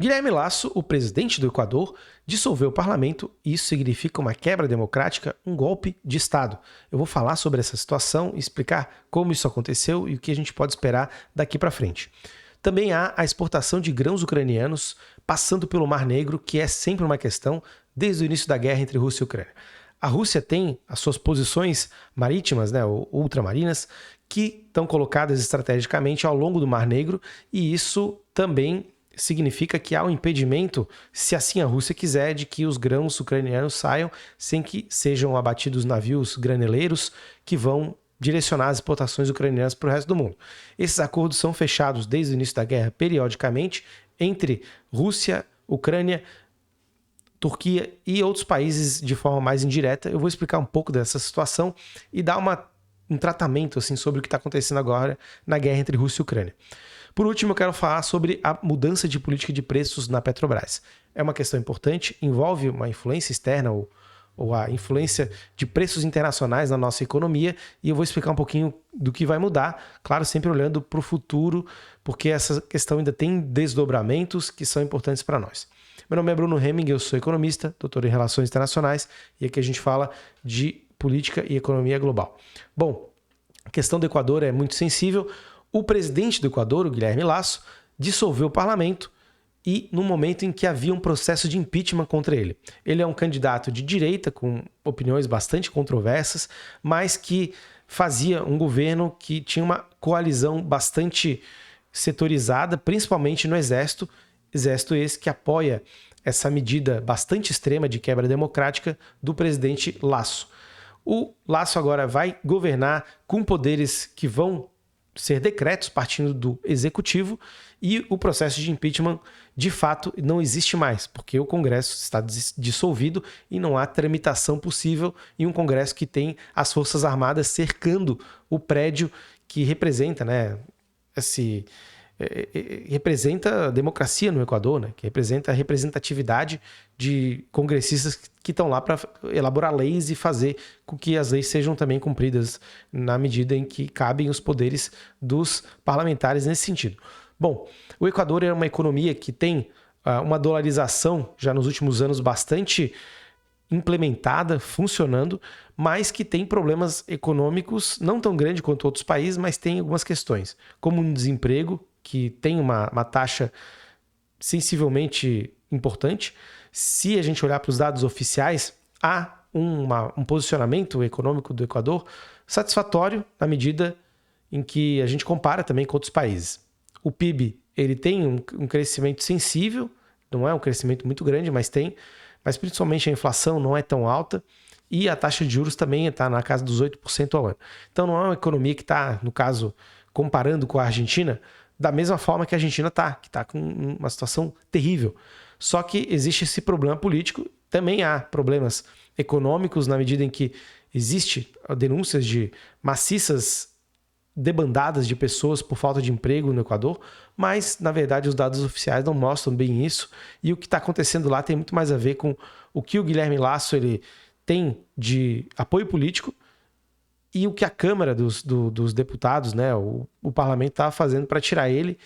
Guilherme Lasso, o presidente do Equador, dissolveu o parlamento e isso significa uma quebra democrática, um golpe de Estado. Eu vou falar sobre essa situação e explicar como isso aconteceu e o que a gente pode esperar daqui para frente. Também há a exportação de grãos ucranianos passando pelo Mar Negro, que é sempre uma questão desde o início da guerra entre Rússia e Ucrânia. A Rússia tem as suas posições marítimas, ou ultramarinas, que estão colocadas estrategicamente ao longo do Mar Negro e isso também significa que há um impedimento, se assim a Rússia quiser, de que os grãos ucranianos saiam sem que sejam abatidos navios graneleiros que vão direcionar as exportações ucranianas para o resto do mundo. Esses acordos são fechados desde o início da guerra periodicamente entre Rússia, Ucrânia, Turquia e outros países de forma mais indireta. Eu vou explicar um pouco dessa situação e dar um tratamento assim, sobre o que está acontecendo agora na guerra entre Rússia e Ucrânia. Por último, eu quero falar sobre a mudança de política de preços na Petrobras. É uma questão importante, envolve uma influência externa ou a influência de preços internacionais na nossa economia e eu vou explicar um pouquinho do que vai mudar, claro, sempre olhando para o futuro, porque essa questão ainda tem desdobramentos que são importantes para nós. Meu nome é Bruno Hemming, eu sou economista, doutor em Relações Internacionais e aqui a gente fala de política e economia global. Bom, a questão do Equador é muito sensível. O presidente do Equador, o Guilherme Lasso, dissolveu o parlamento e no momento em que havia um processo de impeachment contra ele. Ele é um candidato de direita com opiniões bastante controversas, mas que fazia um governo que tinha uma coalizão bastante setorizada, principalmente no Exército esse que apoia essa medida bastante extrema de quebra democrática do presidente Lasso. O Lasso agora vai governar com poderes que vão ser decretos partindo do executivo e o processo de impeachment de fato não existe mais, porque o Congresso está dissolvido e não há tramitação possível em um Congresso que tem as Forças Armadas cercando o prédio que representa, representa a democracia no Equador, que representa a representatividade de congressistas que estão lá para elaborar leis e fazer com que as leis sejam também cumpridas na medida em que cabem os poderes dos parlamentares nesse sentido. Bom, o Equador é uma economia que tem uma dolarização já nos últimos anos bastante implementada, funcionando, mas que tem problemas econômicos não tão grandes quanto outros países, mas tem algumas questões, como um desemprego que tem uma taxa sensivelmente importante. Se a gente olhar para os dados oficiais, há um posicionamento econômico do Equador satisfatório na medida em que a gente compara também com outros países. O PIB ele tem um crescimento sensível, não é um crescimento muito grande, mas tem, mas principalmente a inflação não é tão alta e a taxa de juros também está na casa dos 8% ao ano. Então não é uma economia que está, no caso, comparando com a Argentina, da mesma forma que a Argentina que está com uma situação terrível. Só que existe esse problema político, também há problemas econômicos na medida em que existe denúncias de maciças debandadas de pessoas por falta de emprego no Equador, mas, na verdade, os dados oficiais não mostram bem isso e o que está acontecendo lá tem muito mais a ver com o que o Guilherme Lasso ele tem de apoio político e o que a Câmara dos Deputados, o parlamento estava fazendo para tirar ele,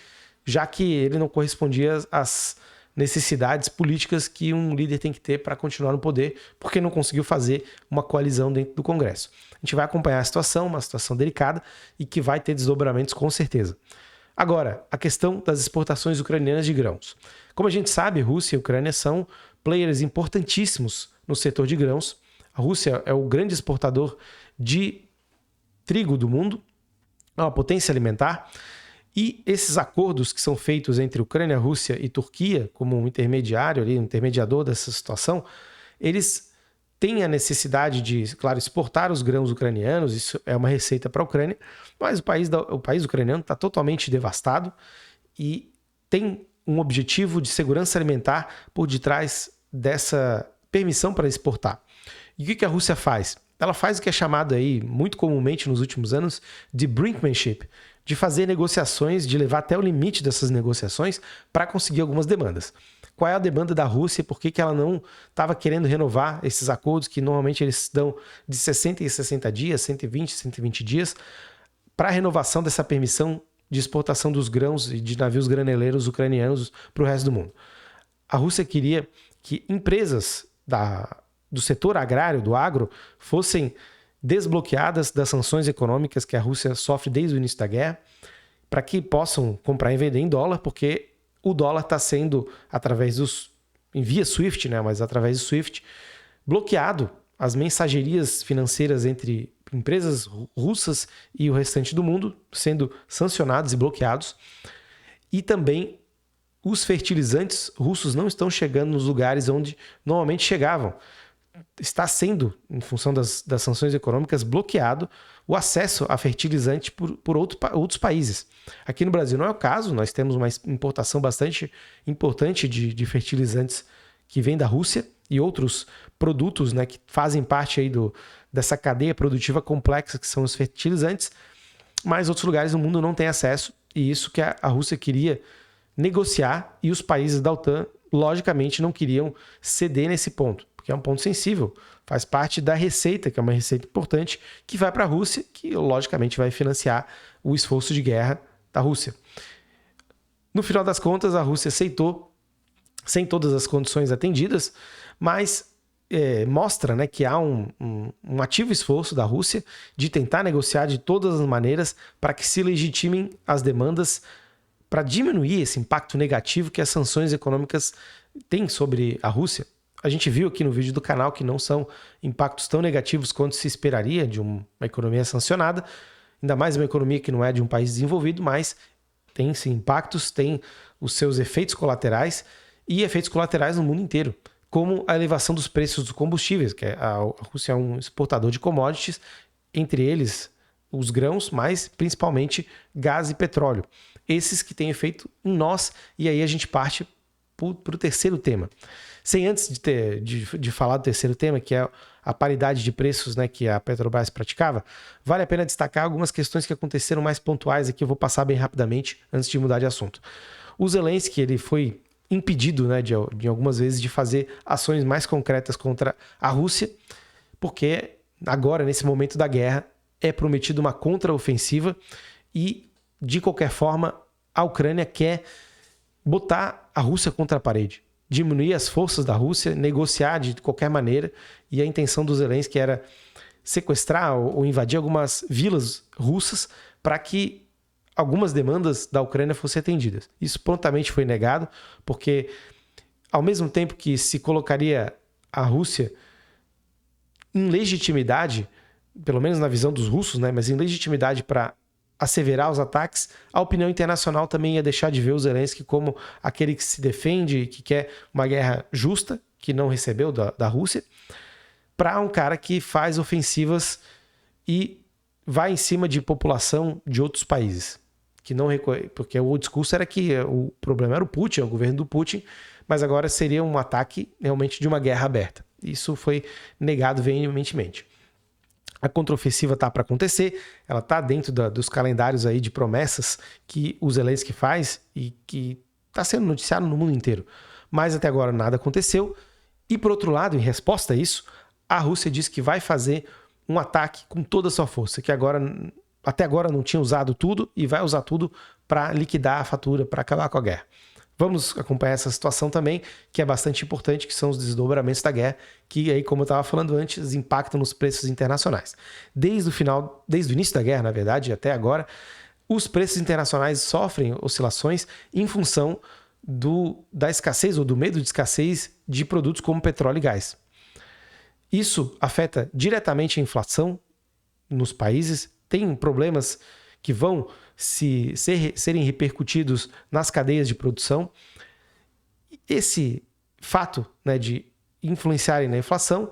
já que ele não correspondia às necessidades políticas que um líder tem que ter para continuar no poder, porque não conseguiu fazer uma coalizão dentro do Congresso. A gente vai acompanhar a situação, uma situação delicada e que vai ter desdobramentos com certeza. Agora, a questão das exportações ucranianas de grãos. Como a gente sabe, Rússia e Ucrânia são players importantíssimos no setor de grãos. A Rússia é o grande exportador de trigo do mundo, é uma potência alimentar, e esses acordos que são feitos entre Ucrânia, Rússia e Turquia, como um intermediário, um intermediador dessa situação, eles têm a necessidade de, claro, exportar os grãos ucranianos, isso é uma receita para a Ucrânia, mas o país ucraniano está totalmente devastado e tem um objetivo de segurança alimentar por detrás dessa permissão para exportar. E o que a Rússia faz? Ela faz o que é chamado aí, muito comumente nos últimos anos, de brinkmanship, de fazer negociações, de levar até o limite dessas negociações para conseguir algumas demandas. Qual é a demanda da Rússia e por que ela não estava querendo renovar esses acordos que normalmente eles dão de 60 em 60 dias, 120 em 120 dias, para a renovação dessa permissão de exportação dos grãos e de navios graneleiros ucranianos para o resto do mundo. a Rússia queria que empresas do setor agrário, do agro, fossem desbloqueadas das sanções econômicas que a Rússia sofre desde o início da guerra, para que possam comprar e vender em dólar, porque o dólar está sendo, via SWIFT, né, mas através do SWIFT, bloqueado. As mensagerias financeiras entre empresas russas e o restante do mundo sendo sancionados e bloqueados. E também os fertilizantes russos não estão chegando nos lugares onde normalmente chegavam. Está sendo, em função das sanções econômicas, bloqueado o acesso a fertilizante por outros países. Aqui no Brasil não é o caso, nós temos uma importação bastante importante de fertilizantes que vem da Rússia e outros produtos, né, que fazem parte aí dessa cadeia produtiva complexa que são os fertilizantes, mas outros lugares do mundo não têm acesso, e isso que a Rússia queria negociar, e os países da OTAN, logicamente, não queriam ceder nesse ponto, porque é um ponto sensível, faz parte da receita, que é uma receita importante, que vai para a Rússia, que logicamente vai financiar o esforço de guerra da Rússia. No final das contas, a Rússia aceitou, sem todas as condições atendidas, mas mostra, né, que há um ativo esforço da Rússia de tentar negociar de todas as maneiras para que se legitimem as demandas para diminuir esse impacto negativo que as sanções econômicas têm sobre a Rússia. A gente viu aqui no vídeo do canal que não são impactos tão negativos quanto se esperaria de uma economia sancionada, ainda mais uma economia que não é de um país desenvolvido, mas tem sim impactos, tem os seus efeitos colaterais e efeitos colaterais no mundo inteiro, como a elevação dos preços dos combustíveis, que a Rússia é um exportador de commodities, entre eles os grãos, mas principalmente gás e petróleo. Esses que têm efeito em nós, e aí a gente parte para o terceiro tema. Sem antes de falar do terceiro tema, que é a paridade de preços, né, que a Petrobras praticava, vale a pena destacar algumas questões que aconteceram mais pontuais aqui, eu vou passar bem rapidamente antes de mudar de assunto. O Zelensky, ele foi impedido, né, de algumas vezes de fazer ações mais concretas contra a Rússia, porque agora, nesse momento da guerra, é prometida uma contraofensiva e, de qualquer forma, a Ucrânia quer botar a Rússia contra a parede, diminuir as forças da Rússia, negociar de qualquer maneira, e a intenção do Zelensky era sequestrar ou invadir algumas vilas russas para que algumas demandas da Ucrânia fossem atendidas. Isso prontamente foi negado, porque ao mesmo tempo que se colocaria a Rússia em legitimidade, pelo menos na visão dos russos, né, mas em legitimidade para asseverar os ataques, a opinião internacional também ia deixar de ver o Zelensky como aquele que se defende e que quer uma guerra justa, que não recebeu da Rússia, para um cara que faz ofensivas e vai em cima de população de outros países. Que não porque o discurso era que o problema era o Putin, o governo do Putin, mas agora seria um ataque realmente de uma guerra aberta. Isso foi negado veementemente. A contraofensiva está para acontecer, ela está dentro dos calendários aí de promessas que o Zelensky faz e que está sendo noticiado no mundo inteiro. Mas até agora nada aconteceu. E por outro lado, em resposta a isso, a Rússia diz que vai fazer um ataque com toda a sua força, que até agora não tinha usado tudo e vai usar tudo para liquidar a fatura, para acabar com a guerra. Vamos acompanhar essa situação também, que é bastante importante, que são os desdobramentos da guerra, que aí, como eu estava falando antes, impactam nos preços internacionais. Desde o início da guerra, na verdade, até agora, os preços internacionais sofrem oscilações em função da escassez ou do medo de escassez de produtos como petróleo e gás. Isso afeta diretamente a inflação nos países, tem problemas que vão serem repercutidos nas cadeias de produção. Esse fato, né, de influenciarem na inflação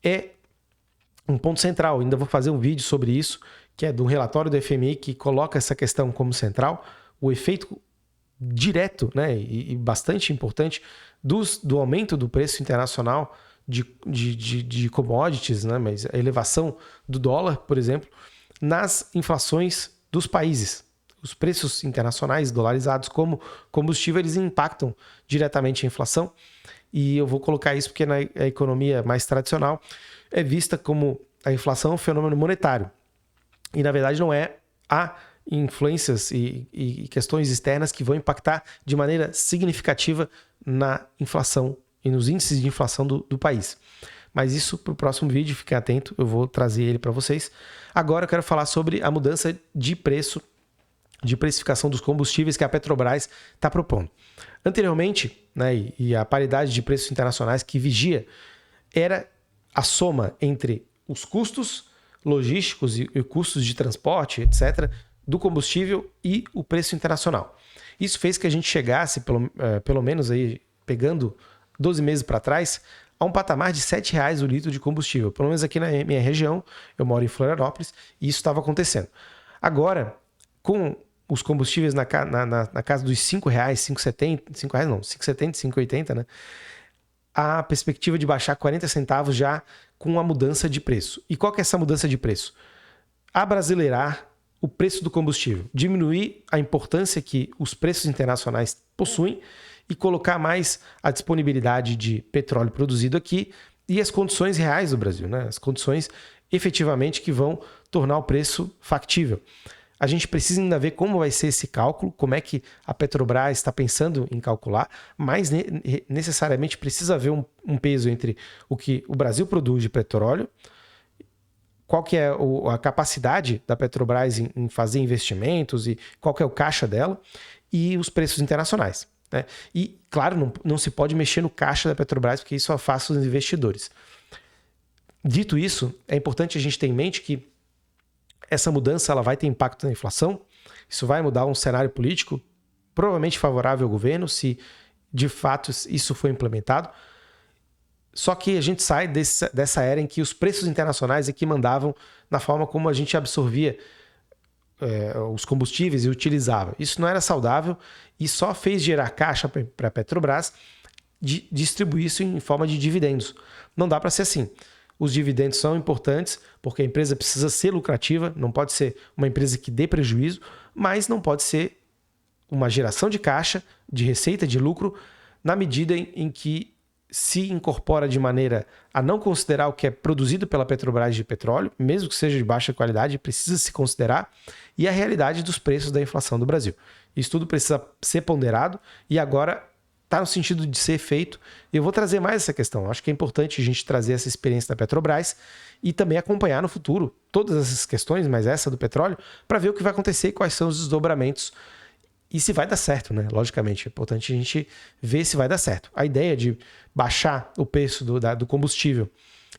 é um ponto central. Ainda vou fazer um vídeo sobre isso, que é de um relatório do FMI que coloca essa questão como central, o efeito direto, né, e bastante importante do aumento do preço internacional de commodities, né, mas a elevação do dólar, por exemplo, nas inflações dos países. Os preços internacionais dolarizados como combustível, eles impactam diretamente a inflação, e eu vou colocar isso porque na economia mais tradicional é vista como a inflação um fenômeno monetário, e na verdade não é a influências e questões externas que vão impactar de maneira significativa na inflação e nos índices de inflação do país. Mas isso para o próximo vídeo, fiquem atentos, eu vou trazer ele para vocês. Agora eu quero falar sobre a mudança de preço, de precificação dos combustíveis que a Petrobras está propondo. Anteriormente, né, e a paridade de preços internacionais que vigia era a soma entre os custos logísticos e custos de transporte, etc., do combustível e o preço internacional. Isso fez que a gente chegasse, pelo menos aí, pegando 12 meses para trás, a um patamar de R$ 7,00 o litro de combustível. Pelo menos aqui na minha região, eu moro em Florianópolis, e isso estava acontecendo. Agora, com os combustíveis na casa dos R$ 5,00, R$ 5,70, R$ 5,70, R$ 5,80, né? A perspectiva de baixar 40 centavos já com a mudança de preço. E qual que é essa mudança de preço? Abrasileirar o preço do combustível, diminuir a importância que os preços internacionais possuem e colocar mais a disponibilidade de petróleo produzido aqui e as condições reais do Brasil, né? As condições efetivamente que vão tornar o preço factível. A gente precisa ainda ver como vai ser esse cálculo, como é que a Petrobras está pensando em calcular, mas necessariamente precisa haver um peso entre o que o Brasil produz de petróleo, qual que é a capacidade da Petrobras em fazer investimentos e qual que é o caixa dela e os preços internacionais, né? E, claro, não se pode mexer no caixa da Petrobras porque isso afasta os investidores. Dito isso, é importante a gente ter em mente que essa mudança ela vai ter impacto na inflação, isso vai mudar um cenário político provavelmente favorável ao governo, se de fato isso for implementado. Só que a gente sai dessa era em que os preços internacionais é que mandavam na forma como a gente absorvia os combustíveis e utilizava. Isso não era saudável e só fez gerar caixa para a Petrobras distribuir isso em forma de dividendos. Não dá para ser assim. Os dividendos são importantes porque a empresa precisa ser lucrativa, não pode ser uma empresa que dê prejuízo, mas não pode ser uma geração de caixa, de receita, de lucro, na medida em que se incorpora de maneira a não considerar o que é produzido pela Petrobras de petróleo, mesmo que seja de baixa qualidade, precisa se considerar, e a realidade dos preços da inflação do Brasil. Isso tudo precisa ser ponderado e agora está no sentido de ser feito. Eu vou trazer mais essa questão. Acho que é importante a gente trazer essa experiência da Petrobras e também acompanhar no futuro todas essas questões, mas essa do petróleo, para ver o que vai acontecer e quais são os desdobramentos e se vai dar certo, né? Logicamente, é importante a gente ver se vai dar certo. A ideia de baixar o preço do combustível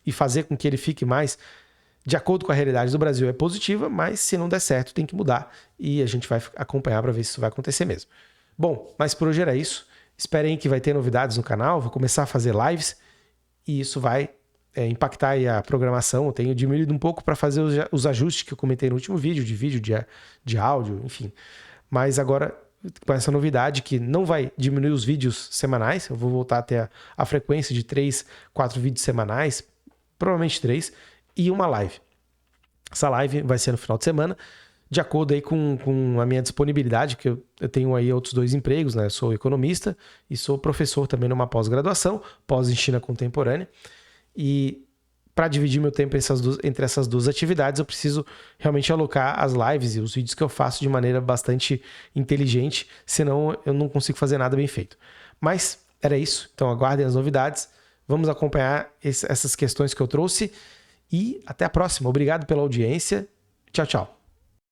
e fazer com que ele fique mais de acordo com a realidade do Brasil é positiva, mas se não der certo tem que mudar e a gente vai acompanhar para ver se isso vai acontecer mesmo. Bom, mas por hoje era isso. Esperem que vai ter novidades no canal, vou começar a fazer lives e isso vai impactar aí a programação. Eu tenho diminuído um pouco para fazer os ajustes que eu comentei no último vídeo, de áudio, enfim. Mas agora, com essa novidade que não vai diminuir os vídeos semanais, eu vou voltar até a frequência de 3, 4 vídeos semanais, provavelmente 3, e uma live. Essa live vai ser no final de semana, de acordo aí com a minha disponibilidade, que eu tenho aí outros 2 empregos, né? Eu sou economista e sou professor também numa pós-graduação, pós em China contemporânea. E para dividir meu tempo entre essas duas atividades, eu preciso realmente alocar as lives e os vídeos que eu faço de maneira bastante inteligente, senão eu não consigo fazer nada bem feito. Mas era isso, então aguardem as novidades, vamos acompanhar essas questões que eu trouxe e até a próxima. Obrigado pela audiência, tchau, tchau.